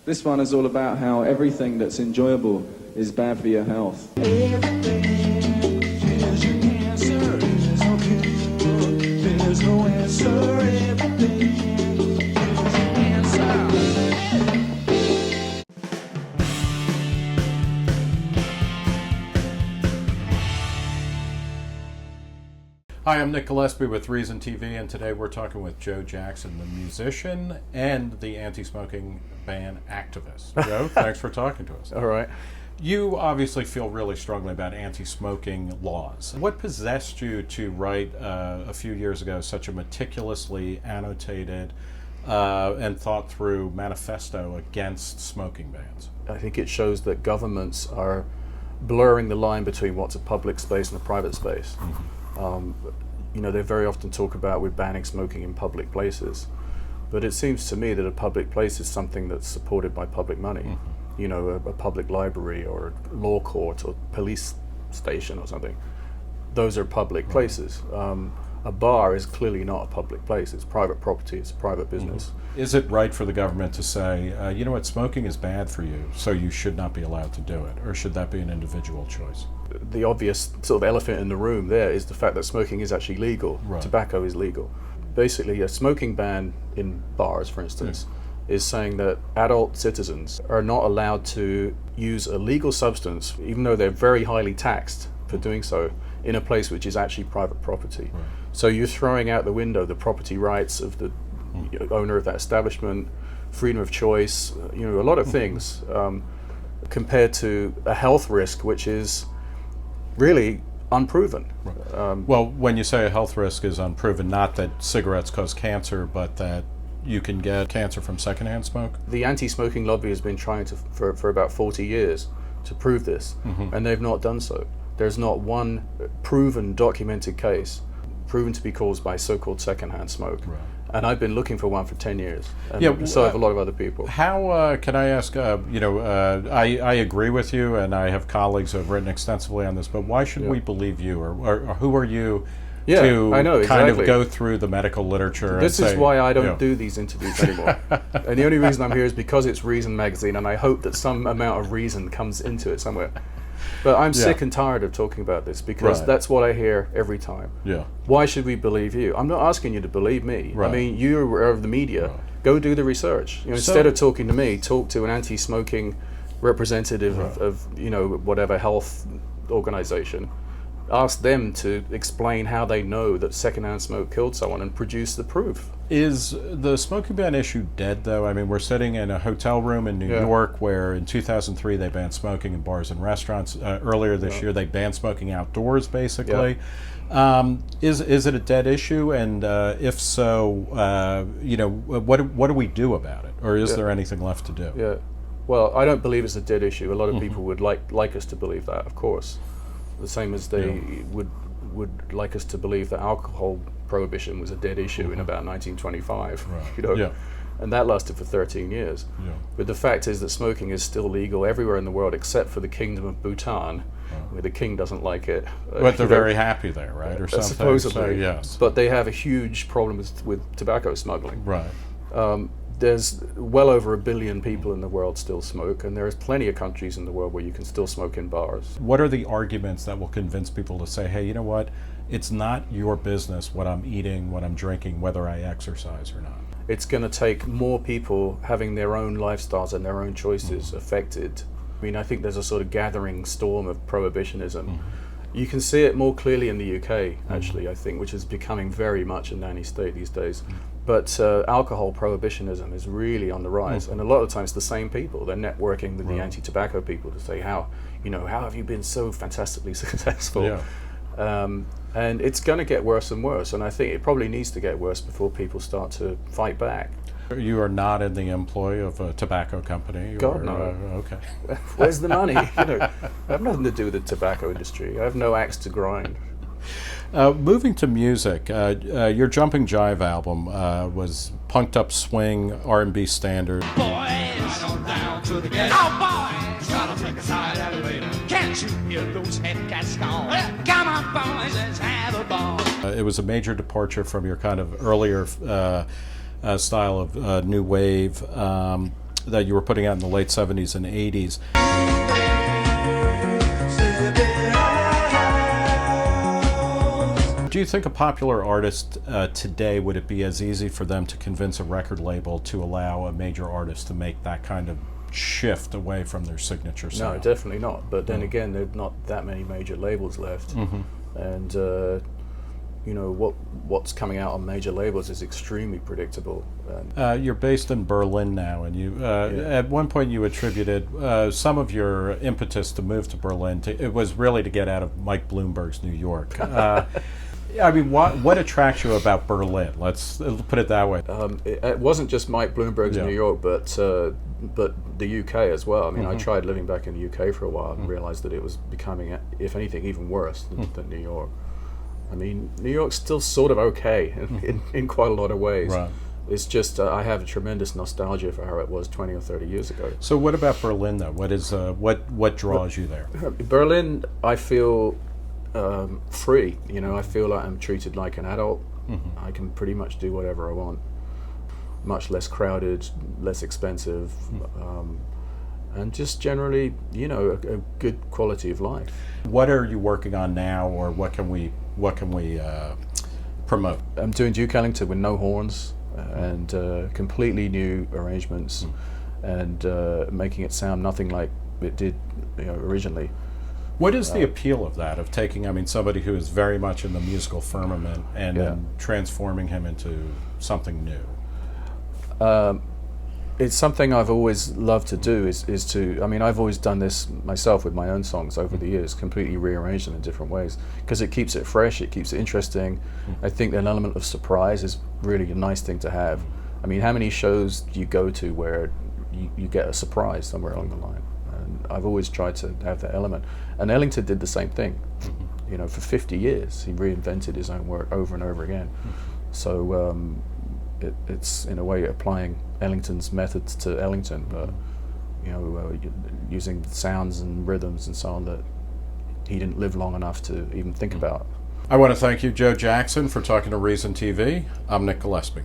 This one is all about how everything that's enjoyable is bad for your health. Everything is your cancer. There's no cure. There's no answer. Everything is your cancer. Hi, I'm Nick Gillespie with Reason TV, and today we're talking with Joe Jackson, the musician and the anti-smoking ban activist. Joe, thanks for talking to us. All right. You obviously feel really strongly about anti-smoking laws. What possessed you to write a few years ago such a meticulously annotated and thought through manifesto against smoking bans? I think it shows that governments are blurring the line between what's a public space and a private space. Mm-hmm. They very often talk about we're banning smoking in public places, but it seems to me that a public place is something that's supported by public money. Mm-hmm. A public library or a law court or police station or something. Those are public places. A bar is clearly not a public place. It's private property. It's a private business. Mm-hmm. Is it right for the government to say, you know what, smoking is bad for you, so you should not be allowed to do it? Or should that be an individual choice? The obvious sort of elephant in the room there is the fact that smoking is actually legal. Right. Tobacco is legal. Basically, a smoking ban in bars, for instance, is saying that adult citizens are not allowed to use a legal substance, even though they're very highly taxed for doing so, in a place which is actually private property. Right. So you're throwing out the window the property rights of the owner of that establishment, freedom of choice, a lot of things, compared to a health risk which is really unproven. Right. Well, when you say a health risk is unproven, not that cigarettes cause cancer, but that you can get cancer from secondhand smoke? The anti-smoking lobby has been trying to, for about 40 years to prove this, and they've not done so. There's not one proven, documented case proven to be caused by so-called secondhand smoke. Right. And I've been looking for one for 10 years, and so have a lot of other people. How, can I ask, I agree with you, and I have colleagues who have written extensively on this, but why should we believe you, or who are you to I know, kind exactly. of go through the medical literature? This and is say, why I don't do these interviews anymore. And the only reason I'm here is because it's Reason magazine, and I hope that some amount of reason comes into it somewhere. But I'm sick and tired of talking about this, because that's what I hear every time. Yeah. Why should we believe you? I'm not asking you to believe me. Right. I mean, you are of the media. Right. Go do the research. Instead of talking to me, talk to an anti-smoking representative of whatever health organization. Ask them to explain how they know that secondhand smoke killed someone and produce the proof. Is the smoking ban issue dead, though? I mean, we're sitting in a hotel room in New York where in 2003 they banned smoking in bars and restaurants. Earlier this year they banned smoking outdoors, basically. Is it a dead issue? And if so, what do we do about it? Or is there anything left to do? Yeah. Well, I don't believe it's a dead issue. A lot of people would like us to believe that, of course. The same as they would like us to believe that alcohol prohibition was a dead issue in about 1925, and that lasted for 13 years. Yeah. But the fact is that smoking is still legal everywhere in the world except for the Kingdom of Bhutan, where the king doesn't like it. But they're very happy there, right? Or something. Supposedly, so, yes. But they have a huge problem with tobacco smuggling. Right. There's well over 1 billion people in the world still smoke, and there's plenty of countries in the world where you can still smoke in bars. What are the arguments that will convince people to say, hey, you know what, it's not your business what I'm eating, what I'm drinking, whether I exercise or not? It's going to take more people having their own lifestyles and their own choices affected. I mean, I think there's a sort of gathering storm of prohibitionism. You can see it more clearly in the UK, actually, I think, which is becoming very much a nanny state these days. But alcohol prohibitionism is really on the rise, and a lot of times the same people, they're networking with the anti-tobacco people to say, how have you been so fantastically successful? Yeah. And it's going to get worse and worse, and I think it probably needs to get worse before people start to fight back. You are not in the employ of a tobacco company? God, no. Okay. Where's the money? I have nothing to do with the tobacco industry. I have no axe to grind. Moving to music, your Jumpin Jive album was punked up swing R&B standard. Boys, on down to the gate. Oh, boys, try to take a side elevator. Can't you hear those head cats gone? Come on, boys, let's have a ball. It was a major departure from your kind of earlier style of new wave. that you were putting out in the late 70s and 80s. Do you think a popular artist today, would it be as easy for them to convince a record label to allow a major artist to make that kind of shift away from their signature sound? No, definitely not. But then again, there's not that many major labels left. And you know, what's coming out on major labels is extremely predictable. You're based in Berlin now, and you at one point you attributed some of your impetus to move to Berlin it was really to get out of Mike Bloomberg's New York. I mean, what attracts you about Berlin? Let's put it that way. It wasn't just Mike Bloomberg's New York, but the UK as well. I mean, I tried living back in the UK for a while and realized that it was becoming, if anything, even worse than New York. I mean, New York's still sort of okay in quite a lot of ways. Right. It's just I have a tremendous nostalgia for how it was 20 or 30 years ago. So what about Berlin, though? What is what draws you there? Berlin, I feel free. You know, I feel like I'm treated like an adult. I can pretty much do whatever I want. Much less crowded, less expensive, and just generally, you know, a good quality of life. What are you working on now, or what can we promote? I'm doing Duke Ellington with no horns and completely new arrangements, and making it sound nothing like it did, you know, originally. What is the appeal of that, of taking, I mean, somebody who is very much in the musical firmament and then transforming him into something new? It's something I've always loved to do, is to, I mean, I've always done this myself with my own songs over the years, completely rearranged them in different ways, because it keeps it fresh, it keeps it interesting. I think an element of surprise is really a nice thing to have. I mean, how many shows do you go to where you get a surprise somewhere along the line? And I've always tried to have that element. And Ellington did the same thing. You know, for 50 years, he reinvented his own work over and over again. So it's in a way applying Ellington's methods to Ellington, but you know, using sounds and rhythms and so on that he didn't live long enough to even think about. I want to thank you, Joe Jackson, for talking to Reason TV. I'm Nick Gillespie.